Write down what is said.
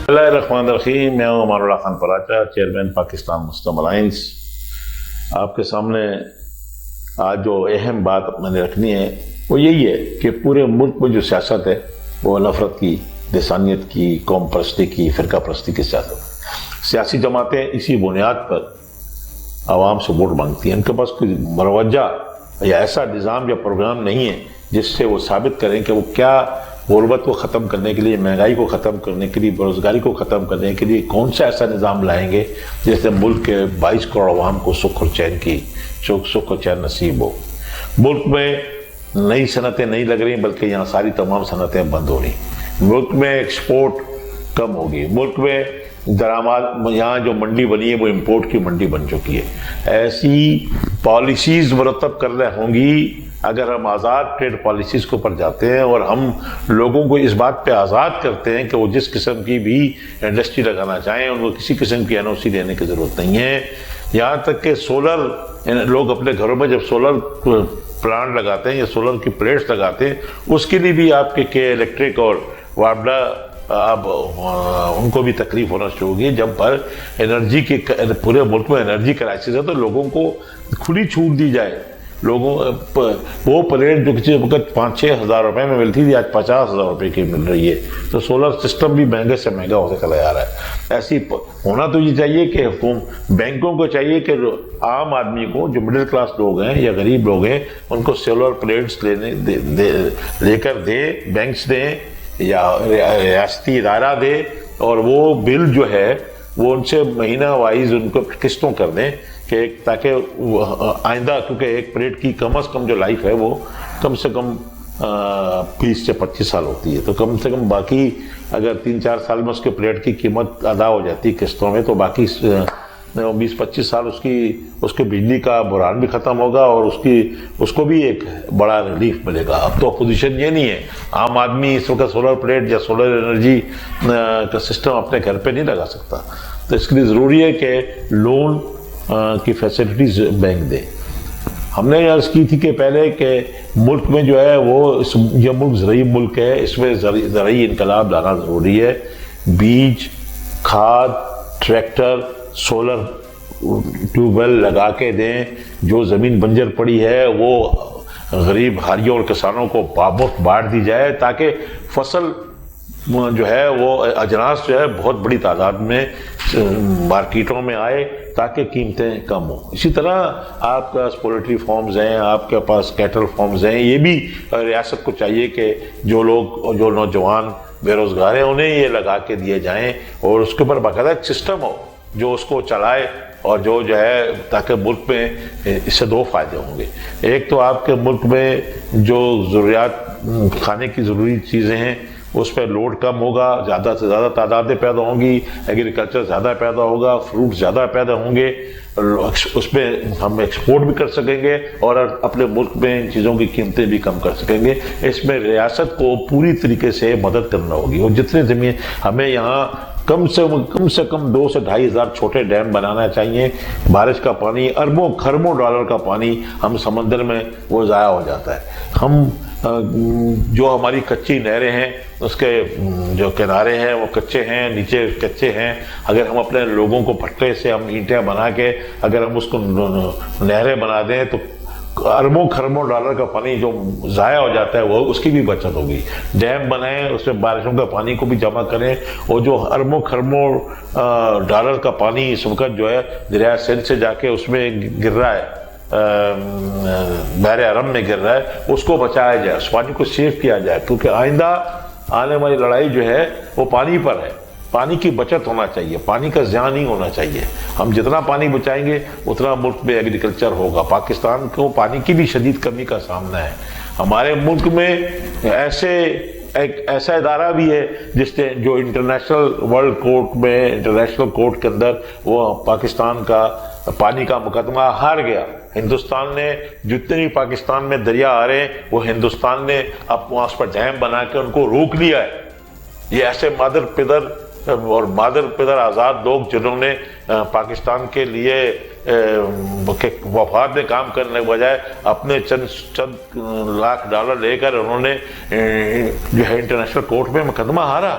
بسم اللہ الرحمن الرحیم. میں ہوں امان اللہ خان پراچا، چیئرمین پاکستان مسلم الائنس. آپ کے سامنے آج جو اہم بات میں نے رکھنی ہے وہ یہی ہے کہ پورے ملک میں جو سیاست ہے وہ نفرت کی، لسانیت کی، قوم پرستی کی، فرقہ پرستی کی سیاست ہے. سیاسی جماعتیں اسی بنیاد پر عوام سے ووٹ مانگتی ہیں. ان کے پاس کوئی مروجہ یا ایسا نظام یا پروگرام نہیں ہے جس سے وہ ثابت کریں کہ وہ کیا غربت کو ختم کرنے کے لیے، مہنگائی کو ختم کرنے کے لیے، بےروزگاری کو ختم کرنے کے لیے کون سا ایسا نظام لائیں گے جس سے ملک کے 22 کروڑ عوام کو سکھ اور چین نصیب ہو. ملک میں نئی صنعتیں نہیں لگ رہی بلکہ یہاں ساری تمام صنعتیں بند ہو رہی. ملک میں ایکسپورٹ کم ہوگی. ملک میں درآمد، یہاں جو منڈی بنی ہے وہ امپورٹ کی منڈی بن چکی ہے. ایسی پالیسیز مرتب کرنے ہوں گی اگر ہم آزاد ٹریڈ پالیسیز کے اوپر جاتے ہیں اور ہم لوگوں کو اس بات پہ آزاد کرتے ہیں کہ وہ جس قسم کی بھی انڈسٹری لگانا چاہیں ان کو کسی قسم کی NOC دینے کی ضرورت نہیں ہے. یہاں تک کہ سولر، لوگ اپنے گھروں میں جب سولر پلانٹ لگاتے ہیں یا سولر کی پلیٹس لگاتے ہیں اس کے لیے بھی آپ کے الیکٹرک اور واڈلا اب ان کو بھی تکلیف ہونا شروع ہوگی. جب پر انرجی کے پورے ملک میں انرجی کرائسس ہے تو لوگوں کو کھلی چھوٹ دی جائے. لوگوں وہ پلیٹ جو کسی وقت 5-6 ہزار روپے میں ملتی تھی آج 50,000 روپے کی مل رہی ہے. تو سولر سسٹم بھی مہنگے سے مہنگا ہوتا چلا جا رہا ہے. ایسی ہونا تو یہ چاہیے کہ بینکوں کو چاہیے کہ عام آدمی کو، جو مڈل کلاس لوگ ہیں یا غریب لوگ ہیں، ان کو سولر پلیٹس لے کر دے، بینکس دیں یا ریاستی ادارہ دے، اور وہ بل جو ہے وہ ان سے مہینہ وائز ان کو قسطوں کر دیں کہ تاکہ آئندہ، کیونکہ ایک پلیٹ کی کم از کم جو لائف ہے وہ کم سے کم 20 سے 25 سال ہوتی ہے. تو کم سے کم باقی اگر 3-4 سال میں اس کے پلیٹ کی قیمت ادا ہو جاتی قسطوں میں تو باقی 20-25 سال اس کے بجلی کا بحران بھی ختم ہوگا اور اس کو بھی ایک بڑا ریلیف ملے گا. اب تو اپوزیشن یہ نہیں ہے، عام آدمی اس وقت سولر پلیٹ یا سولر انرجی کا سسٹم اپنے گھر پہ نہیں لگا سکتا. تو اس کے لیے ضروری ہے کہ لون کی فیسلٹیز بینک دے. ہم نے عرض کی تھی کہ پہلے کہ ملک میں جو ہے وہ یہ ملک زرعی ملک ہے، اس میں زرعی انقلاب لانا ضروری ہے. بیج، کھاد، ٹریکٹر، سولر ٹیوب ویل لگا کے دیں. جو زمین بنجر پڑی ہے وہ غریب ہاریوں اور کسانوں کو بامفت بانٹ دی جائے تاکہ فصل جو ہے وہ اجناس جو ہے بہت بڑی تعداد میں مارکیٹوں میں آئے تاکہ قیمتیں کم ہوں. اسی طرح آپ کے پاس پولٹری فارمز ہیں، آپ کے پاس کیٹل فارمز ہیں. یہ بھی ریاست کو چاہیے کہ جو نوجوان بے روزگار ہیں انہیں یہ لگا کے دیے جائیں اور اس کے اوپر باقاعدہ ایک سسٹم ہو جو اس کو چلائے اور جو ہے تاکہ ملک میں اس سے 2 فائدے ہوں گے. ایک تو آپ کے ملک میں جو ضروریات کھانے کی ضروری چیزیں ہیں اس پہ لوڈ کم ہوگا، زیادہ سے زیادہ تعدادیں پیدا ہوں گی، ایگریکلچر زیادہ پیدا ہوگا، فروٹ زیادہ پیدا ہوں گے، اس پہ ہم ایکسپورٹ بھی کر سکیں گے اور اپنے ملک میں ان چیزوں کی قیمتیں بھی کم کر سکیں گے. اس میں ریاست کو پوری طریقے سے مدد کرنا ہوگی اور جتنے زمین ہمیں یہاں کم سے کم 2 سے 2.5 ہزار چھوٹے ڈیم بنانا چاہیے. بارش کا پانی، اربوں خربوں ڈالر کا پانی ہم سمندر میں وہ ضائع ہو جاتا ہے. ہم جو ہماری کچی نہریں ہیں اس کے جو کنارے ہیں وہ کچے ہیں، نیچے کچے ہیں. اگر ہم اپنے لوگوں کو پٹھے سے ہم اینٹیں بنا کے اگر ہم اس کو نہریں بنا دیں تو اربوں خربوں ڈالر کا پانی جو ضائع ہو جاتا ہے وہ اس کی بھی بچت ہوگی. ڈیم بنائیں، اس میں بارشوں کا پانی کو بھی جمع کریں اور جو اربوں خربوں ڈالر کا پانی اس وقت جو ہے دریائے سندھ سے جا کے اس میں گر رہا ہے، بحر ارم میں گر رہا ہے، اس کو بچایا جائے، اس پانی کو سیو کیا جائے. کیونکہ آئندہ آنے والی لڑائی جو ہے وہ پانی پر ہے. پانی کی بچت ہونا چاہیے، پانی کا ضیاع نہیں ہونا چاہیے. ہم جتنا پانی بچائیں گے اتنا ملک میں ایگریکلچر ہوگا. پاکستان کو پانی کی بھی شدید کمی کا سامنا ہے. ہمارے ملک میں ایک ایسا ادارہ بھی ہے جس نے جو انٹرنیشنل ورلڈ کورٹ میں، انٹرنیشنل کورٹ کے اندر وہ پاکستان کا پانی کا مقدمہ ہار گیا. ہندوستان نے جتنے بھی پاکستان میں دریا آ رہے ہیں وہ ہندوستان نے اب وہاں پر ڈیم بنا کے ان کو روک لیا ہے. یہ ایسے مادر پدر آزاد لوگ جنہوں نے پاکستان کے لیے وفاد میں کام کرنے کے بجائے اپنے چند لاکھ ڈالر لے کر انہوں نے جو ہے انٹرنیشنل کورٹ میں مقدمہ ہارا.